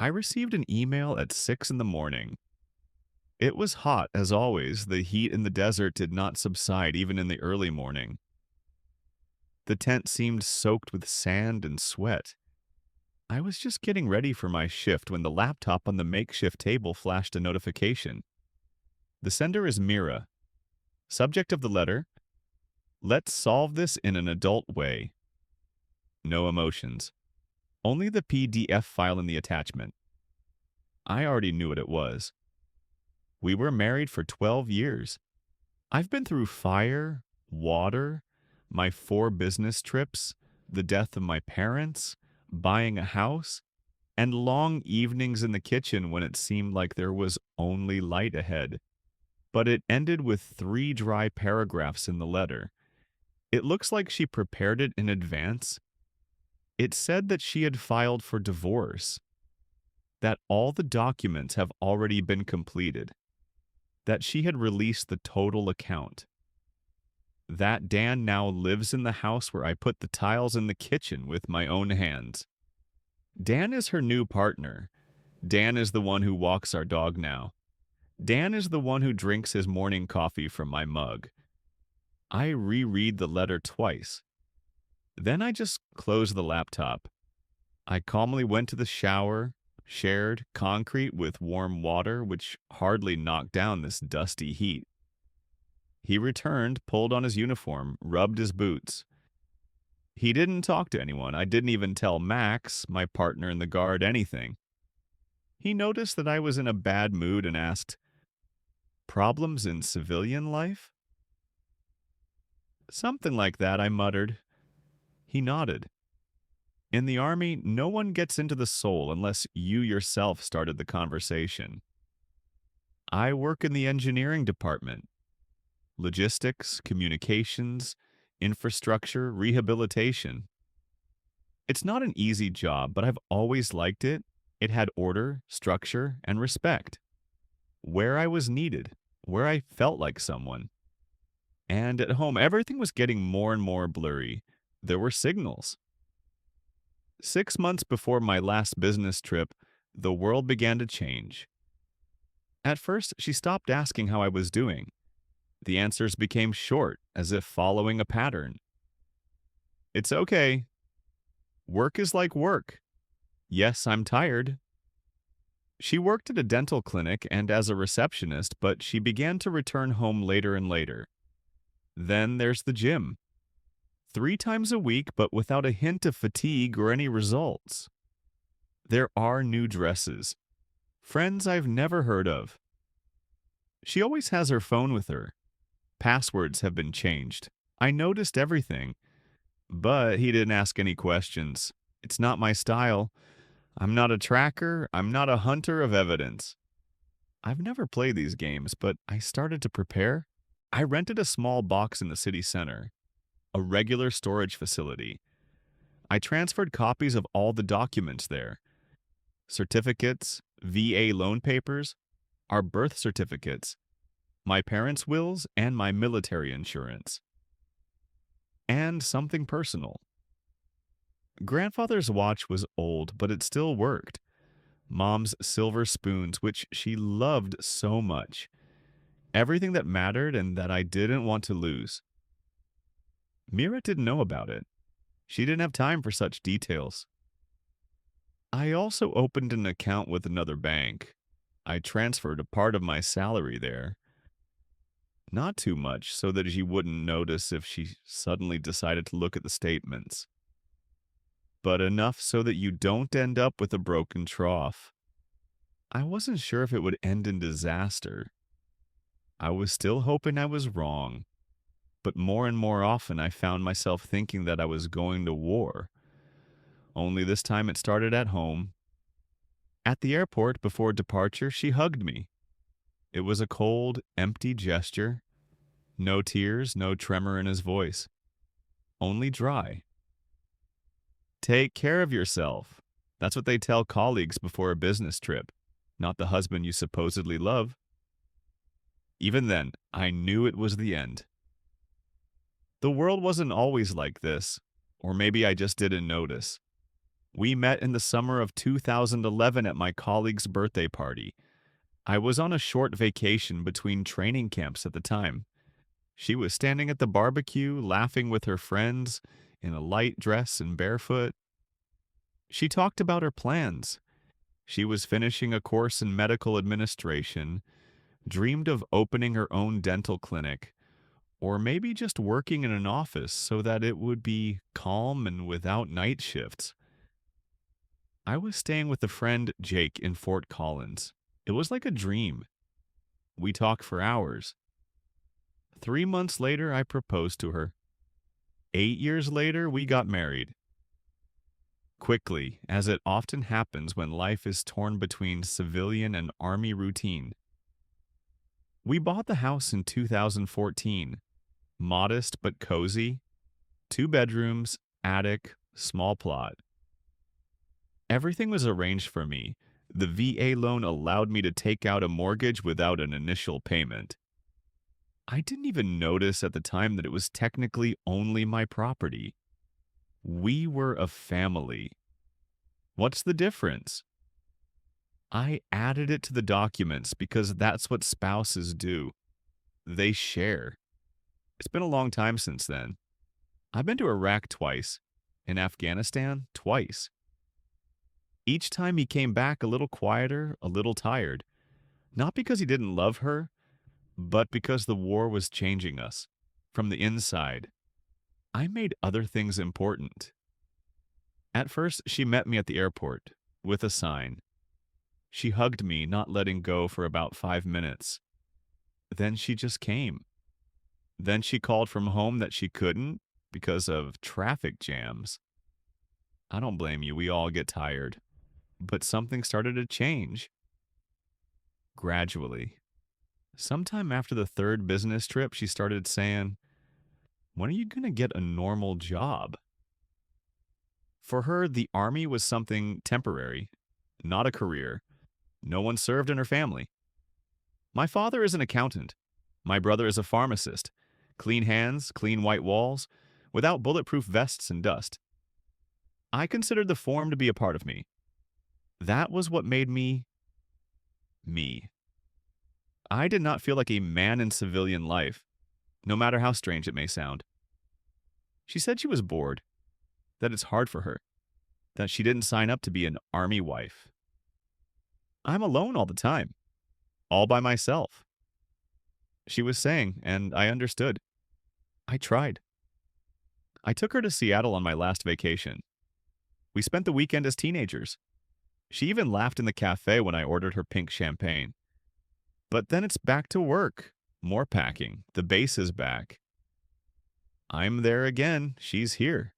I received an email at 6 in the morning. It was hot, as always. The heat in the desert did not subside even in the early morning. The tent seemed soaked with sand and sweat. I was just getting ready for my shift when the laptop on the makeshift table flashed a notification. The sender is Mira. Subject of the letter: let's solve this in an adult way. No emotions. Only the PDF file in the attachment. I already knew what it was. We were married for 12 years. I've been through fire, water, my 4 business trips, the death of my parents, buying a house, and long evenings in the kitchen when it seemed like there was only light ahead. But it ended with 3 dry paragraphs in the letter. It looks like she prepared it in advance. It said that she had filed for divorce, that all the documents have already been completed, that she had released the total account, that Dan now lives in the house where I put the tiles in the kitchen with my own hands. Dan is her new partner. Dan is the one who walks our dog now. Dan is the one who drinks his morning coffee from my mug. I reread the letter twice. Then I just closed the laptop. I calmly went to the shower, shared concrete with warm water, which hardly knocked down this dusty heat. He returned, pulled on his uniform, rubbed his boots. He didn't talk to anyone. I didn't even tell Max, my partner in the guard, anything. He noticed that I was in a bad mood and asked, "Problems in civilian life?" "Something like that," I muttered. He nodded. In the army, no one gets into the soul unless you yourself started the conversation. I work in the engineering department. Logistics, communications, infrastructure, rehabilitation. It's not an easy job, but I've always liked it. It had order, structure, and respect. Where I was needed, where I felt like someone. And at home, everything was getting more and more blurry. There were signals. 6 months before my last business trip, the world began to change. At first, she stopped asking how I was doing. The answers became short, as if following a pattern. "It's okay. Work is like work. Yes, I'm tired." She worked at a dental clinic and as a receptionist, but she began to return home later and later. Then there's the gym. 3 times a week, but without a hint of fatigue or any results. There are new dresses. Friends I've never heard of. She always has her phone with her. Passwords have been changed. I noticed everything. But he didn't ask any questions. It's not my style. I'm not a tracker. I'm not a hunter of evidence. I've never played these games, but I started to prepare. I rented a small box in the city center, a regular storage facility. I transferred copies of all the documents there: certificates, VA loan papers, our birth certificates, my parents' wills, and my military insurance. And something personal. Grandfather's watch was old, but it still worked. Mom's silver spoons, which she loved so much. Everything that mattered and that I didn't want to lose. Mira didn't know about it. She didn't have time for such details. I also opened an account with another bank. I transferred a part of my salary there. Not too much, so that she wouldn't notice if she suddenly decided to look at the statements. But enough so that you don't end up with a broken trough. I wasn't sure if it would end in disaster. I was still hoping I was wrong. But more and more often I found myself thinking that I was going to war. Only this time it started at home. At the airport before departure, she hugged me. It was a cold, empty gesture. No tears, no tremor in his voice. Only dry. "Take care of yourself." That's what they tell colleagues before a business trip, not the husband you supposedly love. Even then, I knew it was the end. The world wasn't always like this, or maybe I just didn't notice. We met in the summer of 2011 at my colleague's birthday party. I was on a short vacation between training camps at the time. She was standing at the barbecue, laughing with her friends, in a light dress and barefoot. She talked about her plans. She was finishing a course in medical administration, dreamed of opening her own dental clinic, or maybe just working in an office so that it would be calm and without night shifts. I was staying with a friend, Jake, in Fort Collins. It was like a dream. We talked for hours. 3 months later, I proposed to her. 8 years later, we got married. Quickly, as it often happens when life is torn between civilian and army routine. We bought the house in 2014. Modest but cozy. 2 bedrooms, attic, small plot. Everything was arranged for me. The VA loan allowed me to take out a mortgage without an initial payment. I didn't even notice at the time that it was technically only my property. We were a family. What's the difference? I added it to the documents because that's what spouses do. They share. It's been a long time since then. I've been to Iraq twice, in Afghanistan twice. Each time he came back a little quieter, a little tired. Not because he didn't love her, but because the war was changing us from the inside. I made other things important. At first, she met me at the airport with a sign. She hugged me, not letting go for about 5 minutes. Then she just came. Then she called from home that she couldn't because of traffic jams. I don't blame you, we all get tired. But something started to change. Gradually. Sometime after the third business trip, she started saying, "When are you going to get a normal job?" For her, the army was something temporary, not a career. No one served in her family. My father is an accountant. My brother is a pharmacist. Clean hands, clean white walls, without bulletproof vests and dust. I considered the form to be a part of me. That was what made me me. I did not feel like a man in civilian life, no matter how strange it may sound. She said she was bored, that it's hard for her, that she didn't sign up to be an army wife. I'm alone all the time, all by myself. She was saying, and I understood. I tried. I took her to Seattle on my last vacation. We spent the weekend as teenagers. She even laughed in the cafe when I ordered her pink champagne. But then it's back to work. More packing. The base is back. I'm there again. She's here.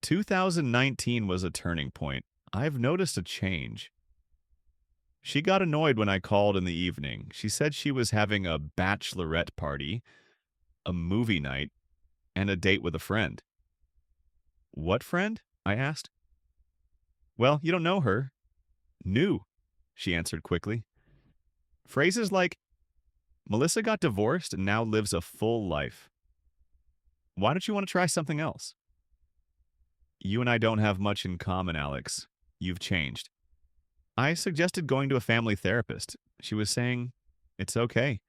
2019 was a turning point. I've noticed a change. She got annoyed when I called in the evening. She said she was having a bachelorette party, a movie night, and a date with a friend. What friend? I asked. Well, you don't know her. New, she answered quickly. Phrases like, Melissa got divorced and now lives a full life. Why don't you want to try something else? You and I don't have much in common, Alex. You've changed. I suggested going to a family therapist. She was saying, it's okay.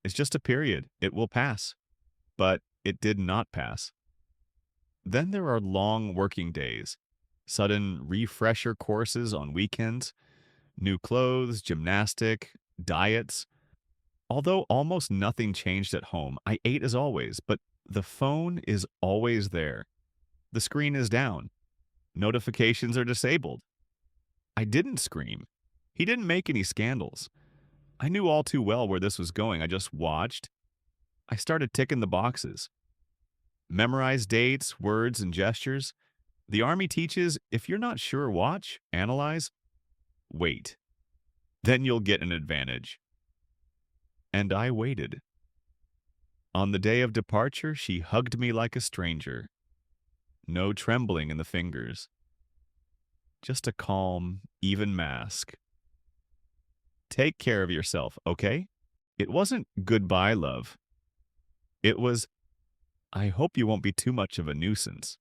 It's just a period. It will pass. But it did not pass. Then there are long working days, sudden refresher courses on weekends, new clothes, gymnastic, diets. Although almost nothing changed at home, I ate as always, but the phone is always there. The screen is down. Notifications are disabled. I didn't scream. He didn't make any scandals. I knew all too well where this was going. I just watched. I started ticking the boxes. Memorize dates, words, and gestures. The Army teaches, if you're not sure, watch, analyze, wait. Then you'll get an advantage. And I waited. On the day of departure, she hugged me like a stranger. No trembling in the fingers. Just a calm, even mask. Take care of yourself, okay? It wasn't goodbye, love. It was, I hope you won't be too much of a nuisance.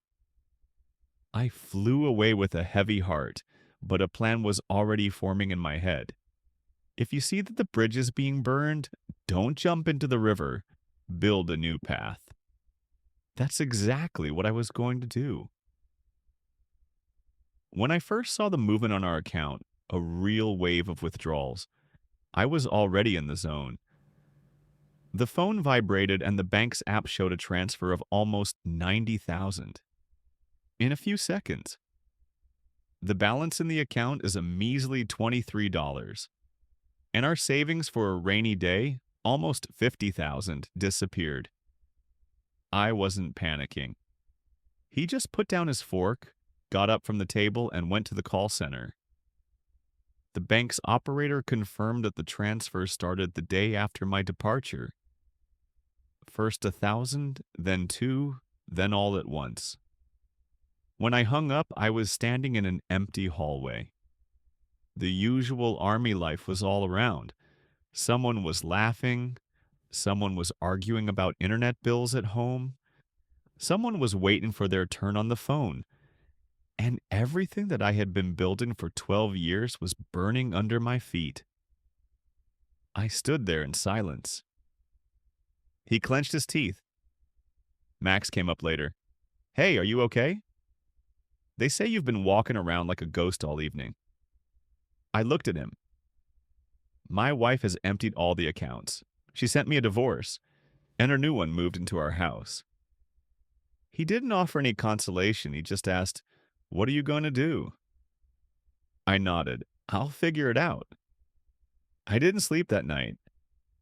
I flew away with a heavy heart, but a plan was already forming in my head. If you see that the bridge is being burned, don't jump into the river. Build a new path. That's exactly what I was going to do. When I first saw the movement on our account, a real wave of withdrawals, I was already in the zone. The phone vibrated and the bank's app showed a transfer of almost 90,000 in a few seconds. The balance in the account is a measly $23, and our savings for a rainy day, almost 50,000, disappeared. I wasn't panicking. He just put down his fork, got up from the table, and went to the call center. The bank's operator confirmed that the transfer started the day after my departure. First 1,000, then 2, then all at once. When I hung up, I was standing in an empty hallway. The usual army life was all around. Someone was laughing. Someone was arguing about internet bills at home. Someone was waiting for their turn on the phone. And everything that I had been building for 12 years was burning under my feet. I stood there in silence. He clenched his teeth. Max came up later. "Hey, are you okay? They say you've been walking around like a ghost all evening." I looked at him. My wife has emptied all the accounts. She sent me a divorce, and her new one moved into our house. He didn't offer any consolation. He just asked, "What are you going to do?" I nodded. "I'll figure it out." I didn't sleep that night.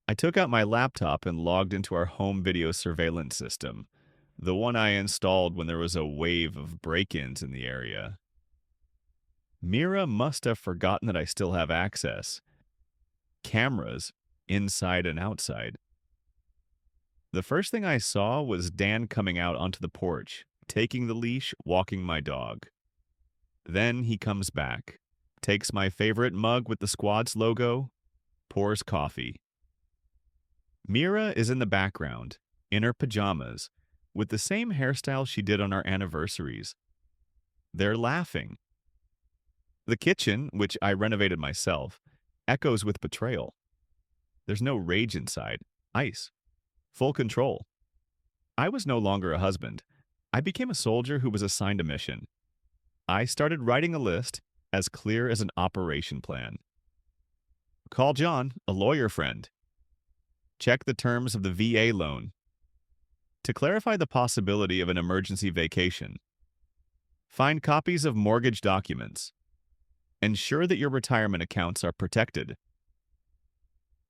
I took out my laptop and logged into our home video surveillance system, the one I installed when there was a wave of break-ins in the area. Mira must have forgotten that I still have access. Cameras, inside and outside. The first thing I saw was Dan coming out onto the porch, taking the leash, walking my dog. Then he comes back, takes my favorite mug with the squad's logo, pours coffee. Mira is in the background, in her pajamas, with the same hairstyle she did on our anniversaries. They're laughing. The kitchen, which I renovated myself, echoes with betrayal. There's no rage inside, ice, full control. I was no longer a husband. I became a soldier who was assigned a mission. I started writing a list as clear as an operation plan. Call John, a lawyer friend. Check the terms of the VA loan. To clarify the possibility of an emergency vacation. Find copies of mortgage documents. Ensure that your retirement accounts are protected.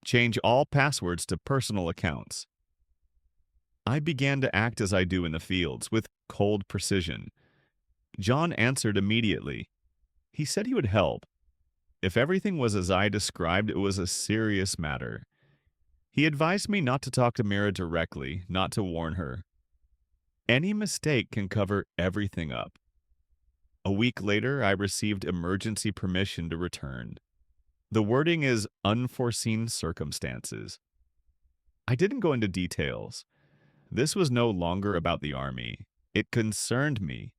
Change all passwords to personal accounts. I began to act as I do in the fields, with cold precision. John answered immediately. He said he would help. If everything was as I described, it was a serious matter. He advised me not to talk to Mira directly, not to warn her. Any mistake can cover everything up. A week later, I received emergency permission to return. The wording is unforeseen circumstances. I didn't go into details. This was no longer about the army. It concerned me.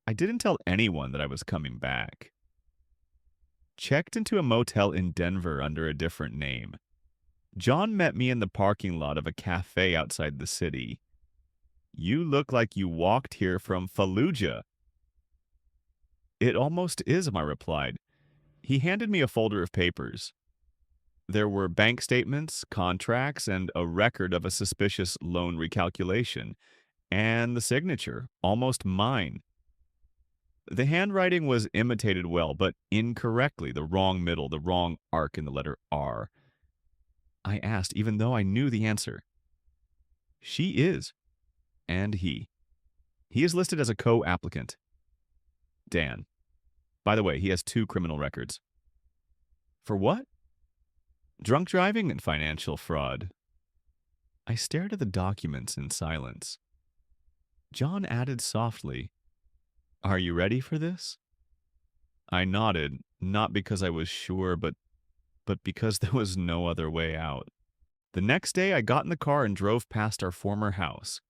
I didn't tell anyone that I was coming back. Checked into a motel in Denver under a different name. John met me in the parking lot of a cafe outside the city. "You look like you walked here from Fallujah." "It almost is," I replied. He handed me a folder of papers. There were bank statements, contracts, and a record of a suspicious loan recalculation, and the signature, almost mine. The handwriting was imitated well, but incorrectly, the wrong middle, the wrong arc in the letter R. I asked, even though I knew the answer. "She is." And he. He is listed as a co-applicant. Dan. By the way, he has 2 criminal records. For what? Drunk driving and financial fraud. I stared at the documents in silence. John added softly, "Are you ready for this?" I nodded, not because I was sure, but because there was no other way out. The next day, I got in the car and drove past our former house.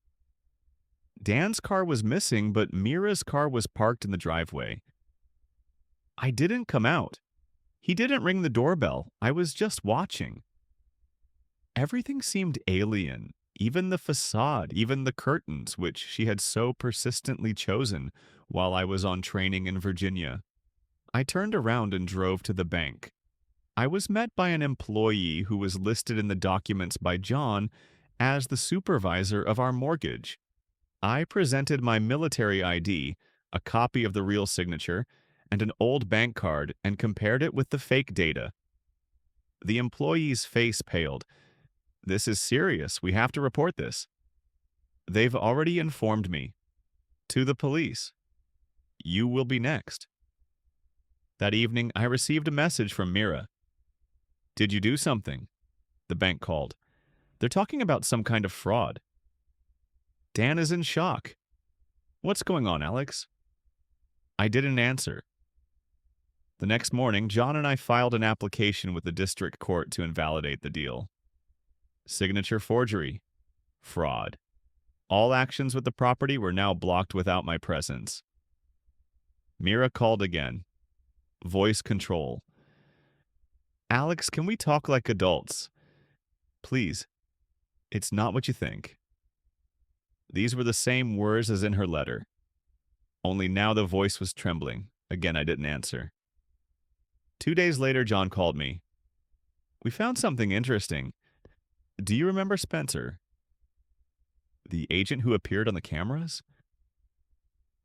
Dan's car was missing, but Mira's car was parked in the driveway. I didn't come out. He didn't ring the doorbell. I was just watching. Everything seemed alien, even the facade, even the curtains, which she had so persistently chosen while I was on training in Virginia. I turned around and drove to the bank. I was met by an employee who was listed in the documents by John as the supervisor of our mortgage. I presented my military ID, a copy of the real signature, and an old bank card and compared it with the fake data. The employee's face paled. "This is serious. We have to report this." "They've already informed me." "To the police." "You will be next." That evening, I received a message from Mira. "Did you do something?" The bank called. "They're talking about some kind of fraud." Dan is in shock. "What's going on, Alex?" I didn't answer. The next morning, John and I filed an application with the district court to invalidate the deal. Signature forgery. Fraud. All actions with the property were now blocked without my presence. Mira called again. Voice control. "Alex, can we talk like adults? Please. It's not what you think." These were the same words as in her letter. Only now the voice was trembling. Again, I didn't answer. 2 days later, John called me. "We found something interesting. Do you remember Spencer? The agent who appeared on the cameras?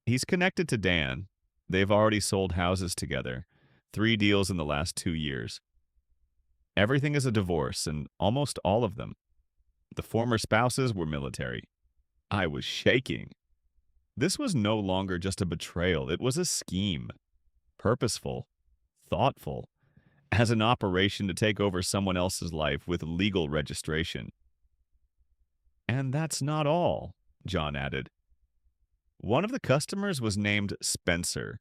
He's connected to Dan. They've already sold houses together. 3 deals in the last 2 years. Everything is a divorce, and almost all of them. The former spouses were military." I was shaking. This was no longer just a betrayal. It was a scheme. Purposeful. Thoughtful. As an operation to take over someone else's life with legal registration. "And that's not all," John added. "One of the customers was named Spencer.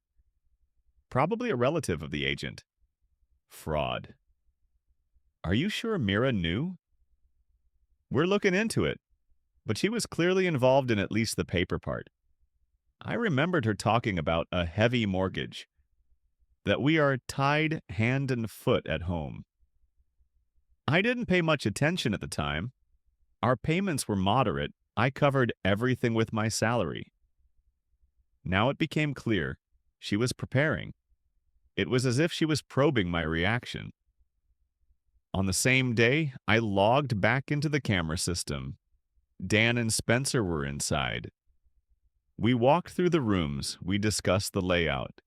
Probably a relative of the agent. Fraud." "Are you sure Mira knew?" "We're looking into it. But she was clearly involved in at least the paper part. I remembered her talking about a heavy mortgage. That we are tied hand and foot at home. I didn't pay much attention at the time. Our payments were moderate. I covered everything with my salary. Now it became clear. She was preparing. It was as if she was probing my reaction. On the same day, I logged back into the camera system. Dan and Spencer were inside. We walked through the rooms. We discussed the layout.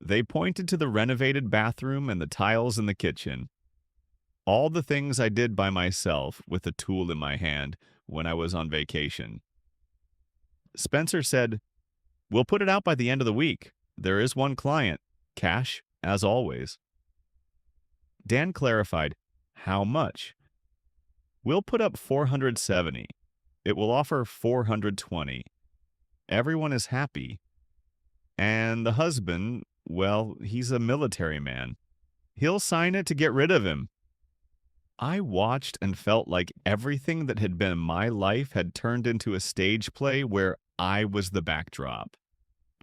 They pointed to the renovated bathroom and the tiles in the kitchen. All the things I did by myself with a tool in my hand when I was on vacation. Spencer said, "We'll put it out by the end of the week. There is one client. Cash, as always." Dan clarified, "How much?" "We'll put up 470. It will offer 420. Everyone is happy. And the husband, well, he's a military man. He'll sign it to get rid of him." I watched and felt like everything that had been my life had turned into a stage play where I was the backdrop.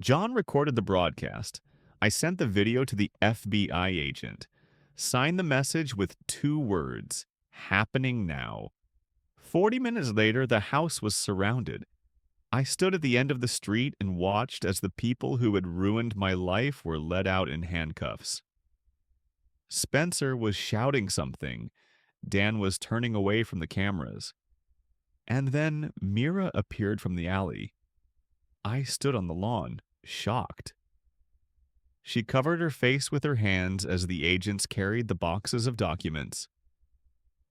John recorded the broadcast. I sent the video to the FBI agent. Signed the message with 2 words, "Happening now." 40 minutes later, the house was surrounded. I stood at the end of the street and watched as the people who had ruined my life were led out in handcuffs. Spencer was shouting something. Dan was turning away from the cameras. And then Mira appeared from the alley. I stood on the lawn, shocked. She covered her face with her hands as the agents carried the boxes of documents.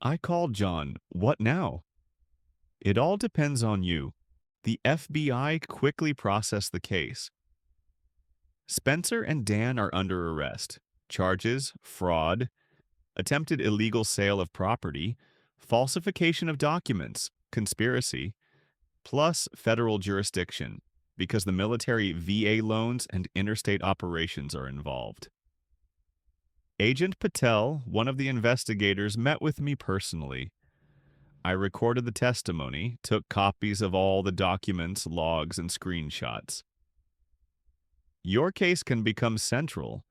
I called John. "What now?" "It all depends on you. The FBI quickly processed the case. Spencer and Dan are under arrest. Charges, fraud, attempted illegal sale of property, falsification of documents, conspiracy, plus federal jurisdiction, because the military VA loans and interstate operations are involved." Agent Patel, one of the investigators, met with me personally. I recorded the testimony, took copies of all the documents, logs, and screenshots. Your case can become central.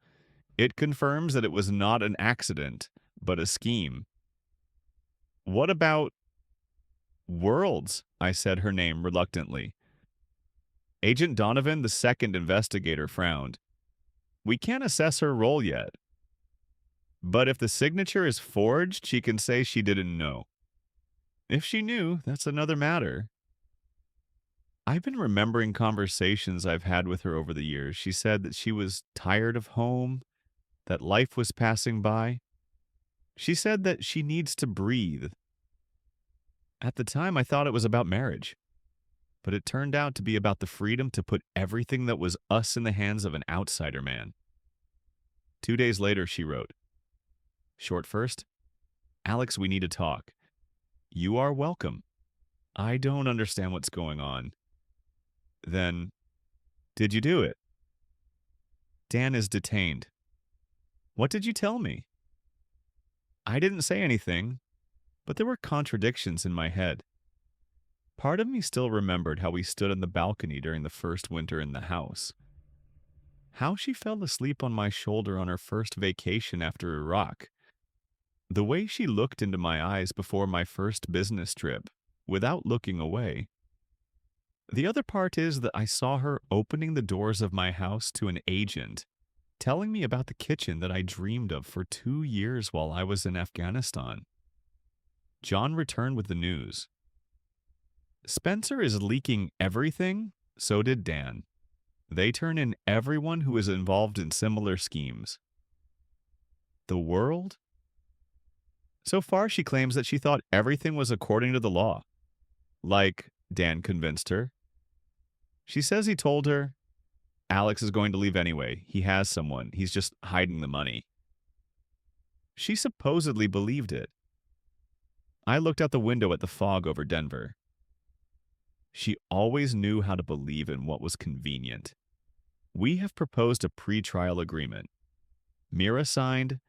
It confirms that it was not an accident, but a scheme. What about Worlds? I said her name reluctantly. Agent Donovan, the second investigator, frowned. We can't assess her role yet. But if the signature is forged, she can say she didn't know. If she knew, that's another matter. I've been remembering conversations I've had with her over the years. She said that she was tired of home, that life was passing by. She said that she needs to breathe. At the time, I thought it was about marriage, but it turned out to be about the freedom to put everything that was us in the hands of an outsider man. 2 days later, she wrote, Short first, Alex, we need to talk. You are welcome. I don't understand what's going on. Then, did you do it? Dan is detained. What did you tell me? I didn't say anything, but there were contradictions in my head. Part of me still remembered how we stood on the balcony during the first winter in the house. How she fell asleep on my shoulder on her first vacation after Iraq. The way she looked into my eyes before my first business trip, without looking away. The other part is that I saw her opening the doors of my house to an agent, telling me about the kitchen that I dreamed of for 2 years while I was in Afghanistan. John returned with the news. Spencer is leaking everything, so did Dan. They turn in everyone who is involved in similar schemes. The world? So far, she claims that she thought everything was according to the law. Like, Dan convinced her. She says he told her, Alex is going to leave anyway. He has someone. He's just hiding the money. She supposedly believed it. I looked out the window at the fog over Denver. She always knew how to believe in what was convenient. We have proposed a pre-trial agreement. Mira signed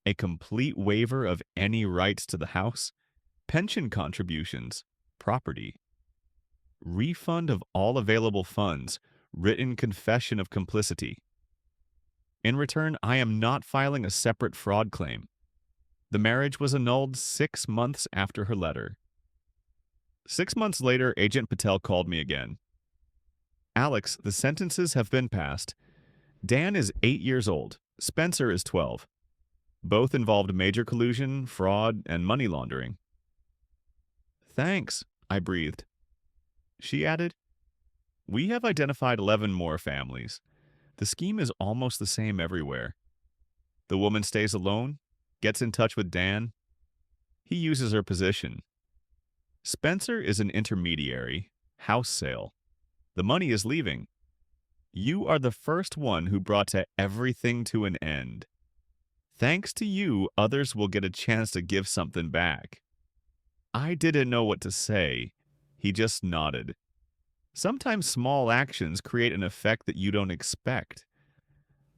a complete waiver of any rights to the house, pension contributions, property, refund of all available funds, written confession of complicity. In return, I am not filing a separate fraud claim. The marriage was annulled 6 months after her letter. 6 months later, Agent Patel called me again. Alex, the sentences have been passed. Dan is 8 years old. Spencer is 12. Both involved major collusion, fraud, and money laundering. Thanks, I breathed. She added, We have identified 11 more families. The scheme is almost the same everywhere. The woman stays alone, gets in touch with Dan. He uses her position. Spencer is an intermediary, house sale. The money is leaving. You are the first one who brought everything to an end. Thanks to you, others will get a chance to give something back. I didn't know what to say. He just nodded. Sometimes small actions create an effect that you don't expect.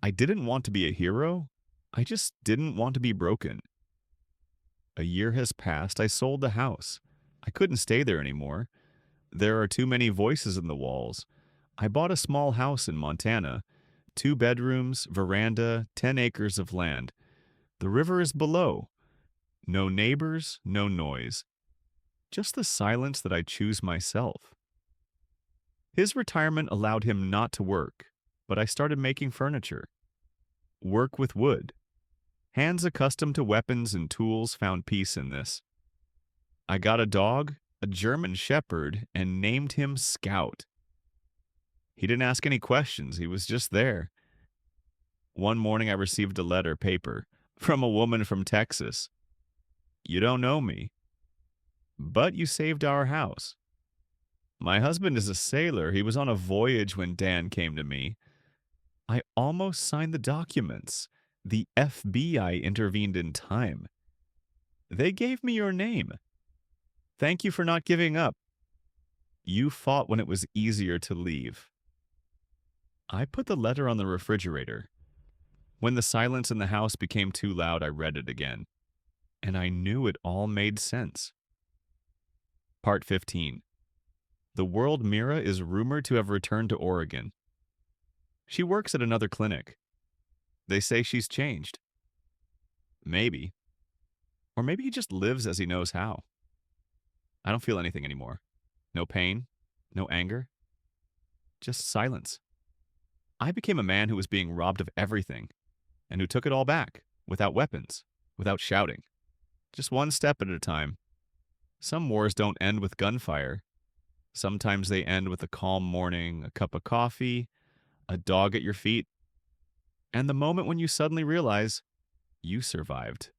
I didn't want to be a hero. I just didn't want to be broken. A year has passed. I sold the house. I couldn't stay there anymore. There are too many voices in the walls. I bought a small house in Montana. 2 bedrooms, veranda, 10 acres of land. The river is below. No neighbors, no noise. Just the silence that I choose myself. His retirement allowed him not to work, but I started making furniture. Work with wood. Hands accustomed to weapons and tools found peace in this. I got a dog, a German shepherd, and named him Scout. He didn't ask any questions. He was just there. One morning I received a letter, paper, from a woman from Texas. You don't know me, but you saved our house. My husband is a sailor. He was on a voyage when Dan came to me. I almost signed the documents. The FBI intervened in time. They gave me your name. Thank you for not giving up. You fought when it was easier to leave. I put the letter on the refrigerator. When the silence in the house became too loud, I read it again. And I knew it all made sense. Part 15. The world Mira is rumored to have returned to Oregon. She works at another clinic. They say she's changed. Maybe. Or maybe he just lives as he knows how. I don't feel anything anymore. No pain, no anger, just silence. I became a man who was being robbed of everything and who took it all back without weapons, without shouting, just one step at a time. Some wars don't end with gunfire. Sometimes they end with a calm morning, a cup of coffee, a dog at your feet, and the moment when you suddenly realize you survived.